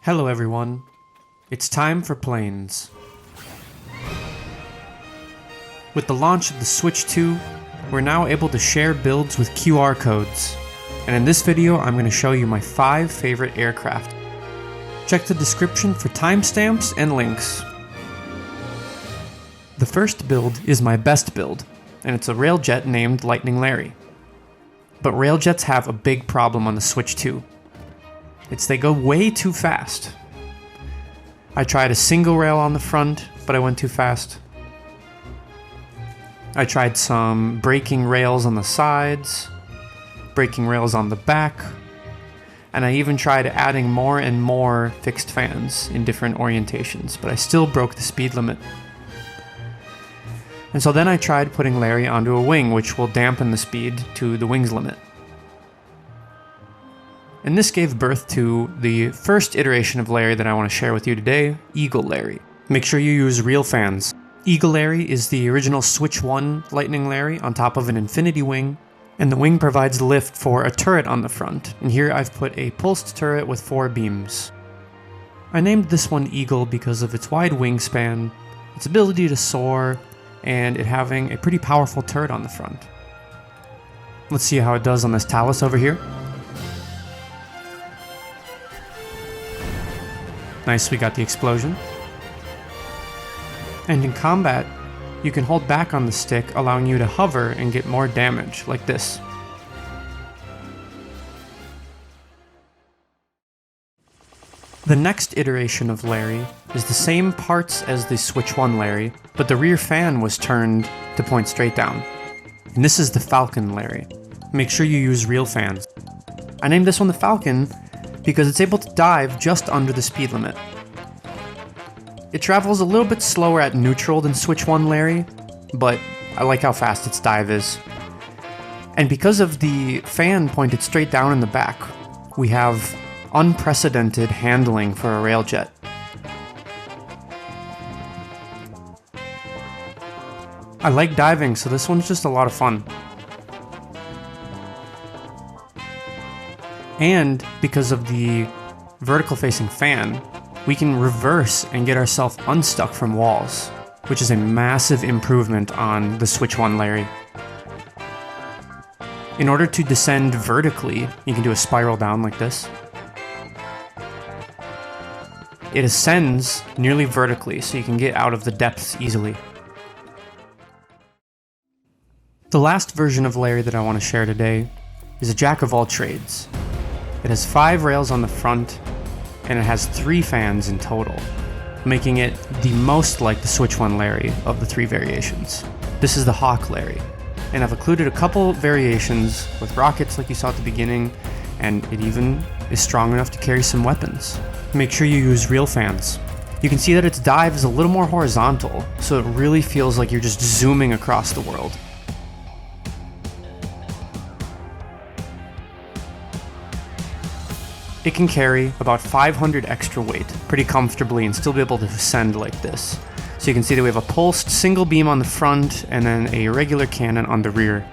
Hello everyone, it's time for planes. With the launch of the Switch 2, we're now able to share builds with QR codes, and in this video I'm going to show you my 5 favorite aircraft. Check the description for timestamps and links. The first build is my best build, and it's a railjet named Lightning Larry. But railjets have a big problem on the Switch 2. They go way too fast. I tried a single rail on the front, but I went too fast. I tried some braking rails on the sides, braking rails on the back, and I even tried adding more and more fixed fans in different orientations, but I still broke the speed limit. And so then I tried putting Larry onto a wing, which will dampen the speed to the wing's limit. And this gave birth to the first iteration of Larry that I want to share with you today, Eagle Larry. Make sure you use real fans. Eagle Larry is the original Switch 1 Lightning Larry on top of an infinity wing, and the wing provides lift for a turret on the front, and here I've put a pulsed turret with 4 beams. I named this one Eagle because of its wide wingspan, its ability to soar, and it having a pretty powerful turret on the front. Let's see how it does on this Talus over here. Nice, we got the explosion. And in combat, you can hold back on the stick, allowing you to hover and get more damage, like this. The next iteration of Larry is the same parts as the Switch 1 Larry, but the rear fan was turned to point straight down. And this is the Falcon Larry. Make sure you use real fans. I named this one the Falcon because it's able to dive just under the speed limit. It travels a little bit slower at neutral than Switch 1 Larry, but I like how fast its dive is. And because of the fan pointed straight down in the back, we have unprecedented handling for a railjet. I like diving, so this one's just a lot of fun. And because of the vertical facing fan, we can reverse and get ourselves unstuck from walls, which is a massive improvement on the Switch 1 Larry. In order to descend vertically, you can do a spiral down like this. It ascends nearly vertically, so you can get out of the depths easily. The last version of Larry that I want to share today is a jack of all trades. It has 5 rails on the front, and it has 3 fans in total, making it the most like the Switch 1 Larry of the 3 variations. This is the Hawk Larry, and I've included a couple variations with rockets like you saw at the beginning, and it even is strong enough to carry some weapons. Make sure you use real fans. You can see that its dive is a little more horizontal, so it really feels like you're just zooming across the world. It can carry about 500 extra weight pretty comfortably and still be able to ascend like this. So you can see that we have a pulsed single beam on the front and then a regular cannon on the rear.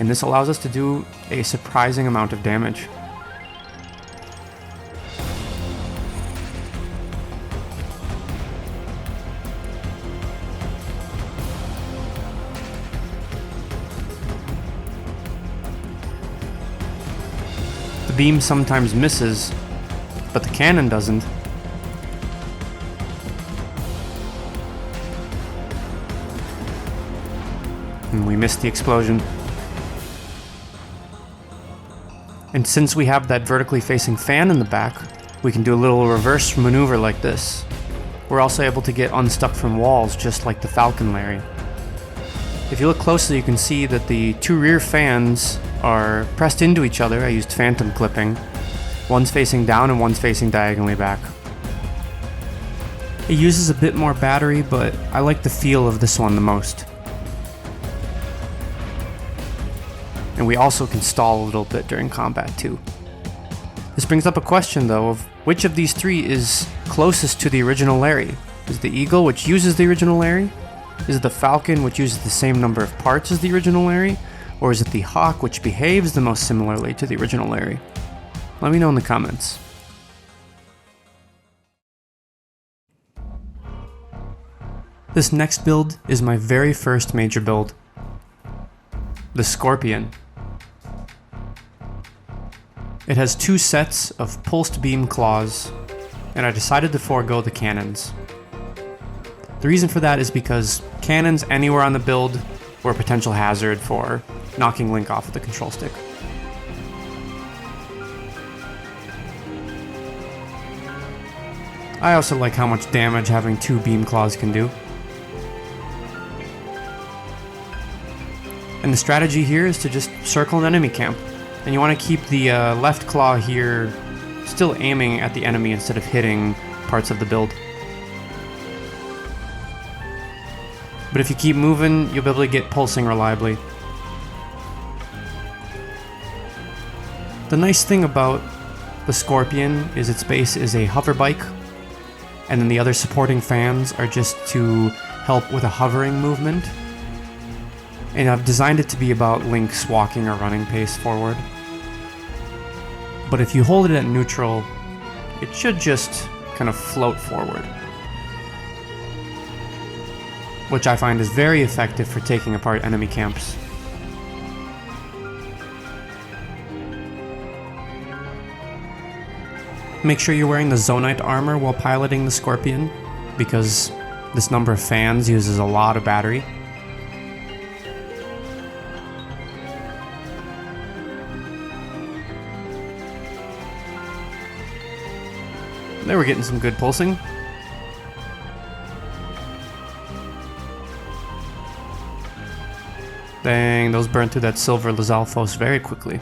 And this allows us to do a surprising amount of damage. The beam sometimes misses, but the cannon doesn't. And we missed the explosion. And since we have that vertically facing fan in the back, we can do a little reverse maneuver like this. We're also able to get unstuck from walls just like the Falcon Larry. If you look closely, you can see that the 2 rear fans are pressed into each other. I used phantom clipping. One's facing down and one's facing diagonally back. It uses a bit more battery, but I like the feel of this one the most. And we also can stall a little bit during combat too. This brings up a question though of which of these 3 is closest to the original Larry? Is the Eagle, which uses the original Larry? Is it the Falcon, which uses the same number of parts as the original Larry? Or is it the Hawk, which behaves the most similarly to the original Larry? Let me know in the comments. This next build is my very first major build. The Scorpion. It has 2 sets of pulsed beam claws, and I decided to forego the cannons. The reason for that is because cannons anywhere on the build were a potential hazard for knocking Link off of the control stick. I also like how much damage having 2 beam claws can do. And the strategy here is to just circle an enemy camp. And you want to keep the left claw here still aiming at the enemy instead of hitting parts of the build. But if you keep moving, you'll be able to get pulsing reliably. The nice thing about the Scorpion is its base is a hover bike, and then the other supporting fans are just to help with a hovering movement. And I've designed it to be about Link's walking or running pace forward. But if you hold it at neutral, it should just kind of float forward, which I find is very effective for taking apart enemy camps. Make sure you're wearing the zonaite armor while piloting the Scorpion, because this number of fans uses a lot of battery. There, we're getting some good pulsing. Dang, those burned through that silver Lizalfos very quickly.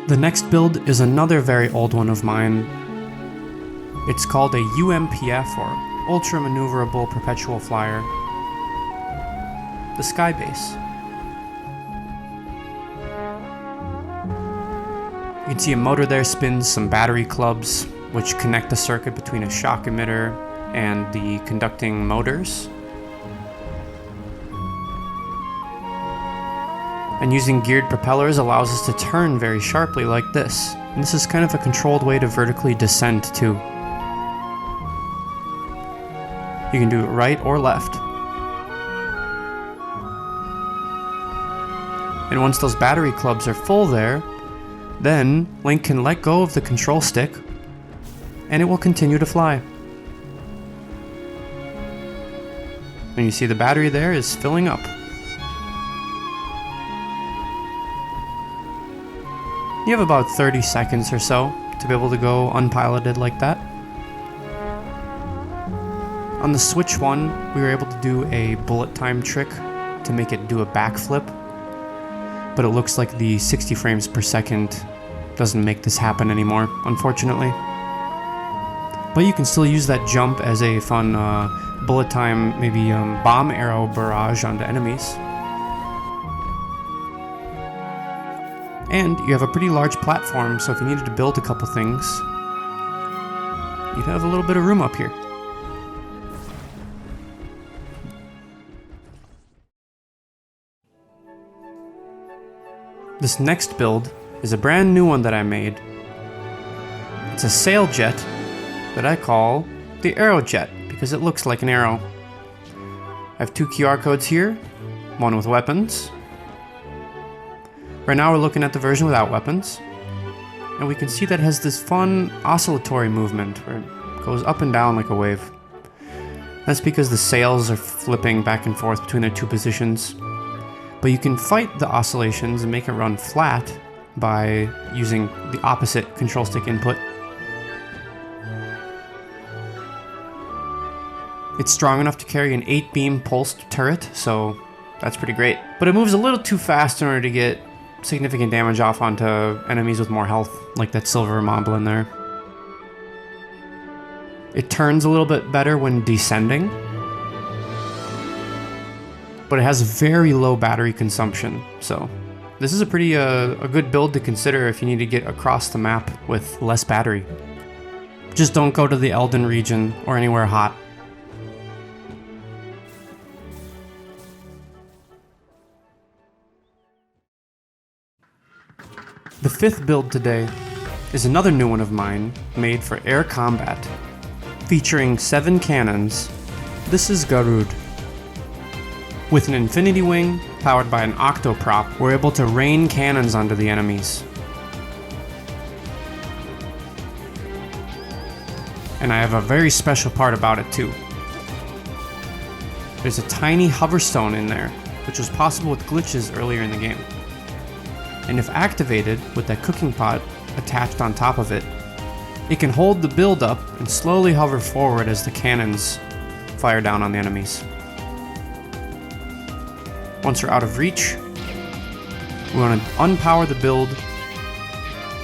The next build is another very old one of mine. It's called a UMPF, or Ultra Maneuverable Perpetual Flyer. The Sky Base. You can see a motor there spins some battery clubs, which connect the circuit between a shock emitter and the conducting motors. And using geared propellers allows us to turn very sharply like this. And this is kind of a controlled way to vertically descend too. You can do it right or left. And once those battery clubs are full there, then Link can let go of the control stick, and it will continue to fly. And you see the battery there is filling up. You have about 30 seconds or so to be able to go unpiloted like that. On the Switch 1, we were able to do a bullet time trick to make it do a backflip, but it looks like the 60 frames per second doesn't make this happen anymore, unfortunately. But you can still use that jump as a fun bullet time, maybe bomb arrow barrage onto enemies. And you have a pretty large platform, so if you needed to build a couple things, you'd have a little bit of room up here. This next build is a brand new one that I made. It's a sail jet that I call the Arrowjet because it looks like an arrow. I have 2 QR codes here, one with weapons. Right now we're looking at the version without weapons, and we can see that it has this fun oscillatory movement where it goes up and down like a wave. That's because the sails are flipping back and forth between their 2 positions. But you can fight the oscillations and make it run flat by using the opposite control stick input. It's strong enough to carry an 8-beam pulsed turret, so that's pretty great. But it moves a little too fast in order to get significant damage off onto enemies with more health, like that silver moblin there. It turns a little bit better when descending, but it has very low battery consumption, so this is a pretty a good build to consider if you need to get across the map with less battery. Just don't go to the Elden region or anywhere hot. The fifth build today is another new one of mine made for air combat. Featuring 7 cannons, this is Garuda. With an infinity wing powered by an octoprop, we're able to rain cannons onto the enemies. And I have a very special part about it too. There's a tiny hoverstone in there, which was possible with glitches earlier in the game. And if activated with that cooking pot attached on top of it, it can hold the build up and slowly hover forward as the cannons fire down on the enemies. Once we're out of reach, we want to unpower the build,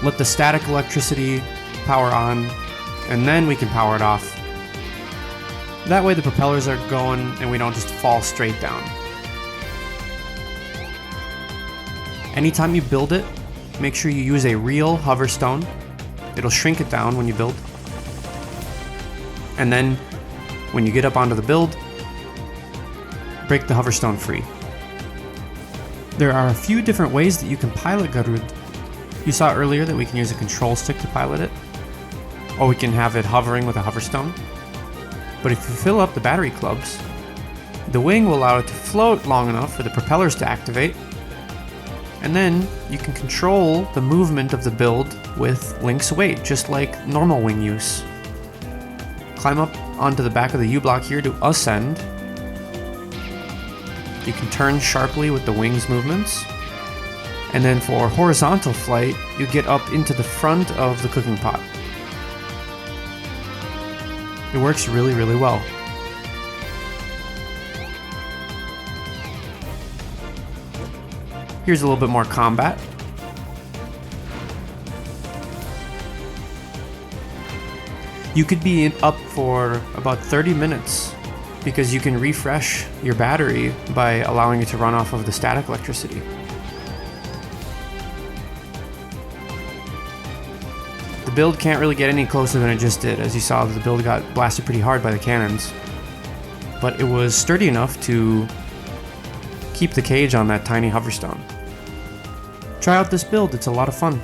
let the static electricity power on, and then we can power it off. That way the propellers are going and we don't just fall straight down. Anytime you build it, make sure you use a real hoverstone. It'll shrink it down when you build. And then, when you get up onto the build, break the hoverstone free. There are a few different ways that you can pilot Garuda. You saw earlier that we can use a control stick to pilot it, or we can have it hovering with a hoverstone. But if you fill up the battery clubs, the wing will allow it to float long enough for the propellers to activate, and then you can control the movement of the build with Link's weight, just like normal wing use. Climb up onto the back of the U-block here to ascend. You can turn sharply with the wings movements. And then for horizontal flight, you get up into the front of the cooking pot. It works really, really well. Here's a little bit more combat. You could be up for about 30 minutes because you can refresh your battery by allowing it to run off of the static electricity. The build can't really get any closer than it just did. As you saw, the build got blasted pretty hard by the cannons, but it was sturdy enough to keep the cage on that tiny hoverstone. Try out this build, it's a lot of fun.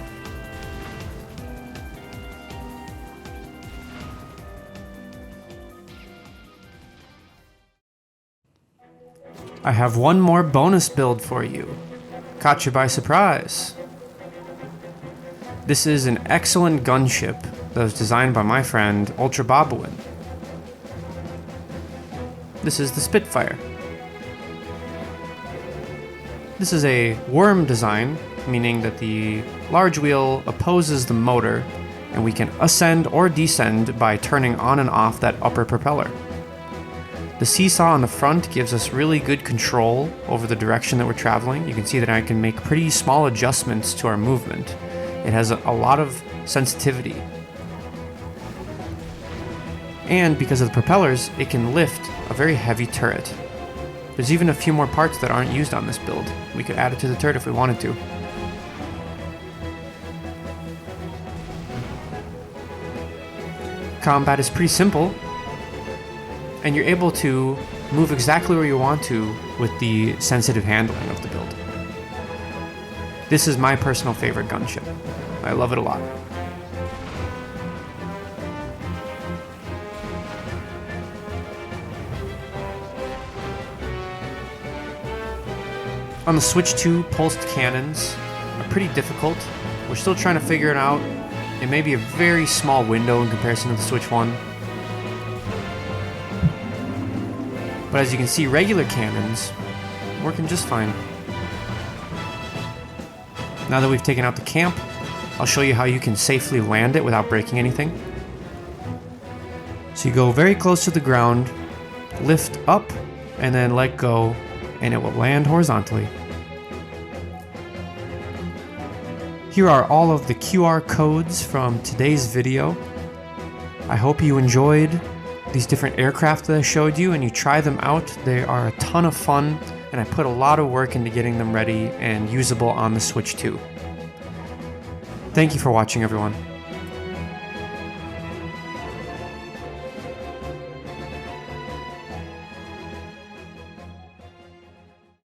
I have one more bonus build for you. Caught you by surprise. This is an excellent gunship that was designed by my friend Ultrababouin. This is the Spitfire. This is a worm design, meaning that the large wheel opposes the motor, and we can ascend or descend by turning on and off that upper propeller. The seesaw on the front gives us really good control over the direction that we're traveling. You can see that I can make pretty small adjustments to our movement. It has a lot of sensitivity. And because of the propellers, it can lift a very heavy turret. There's even a few more parts that aren't used on this build. We could add it to the turret if we wanted to. Combat is pretty simple, and you're able to move exactly where you want to with the sensitive handling of the build. This is my personal favorite gunship. I love it a lot. On the Switch 2, pulsed cannons are pretty difficult. We're still trying to figure it out. It may be a very small window in comparison to the Switch 1. But as you can see, regular cannons working just fine. Now that we've taken out the camp, I'll show you how you can safely land it without breaking anything. So you go very close to the ground, lift up, and then let go, and it will land horizontally. Here are all of the QR codes from today's video. I hope you enjoyed these different aircraft that I showed you and you try them out. They are a ton of fun, and I put a lot of work into getting them ready and usable on the Switch 2. Thank you for watching, everyone.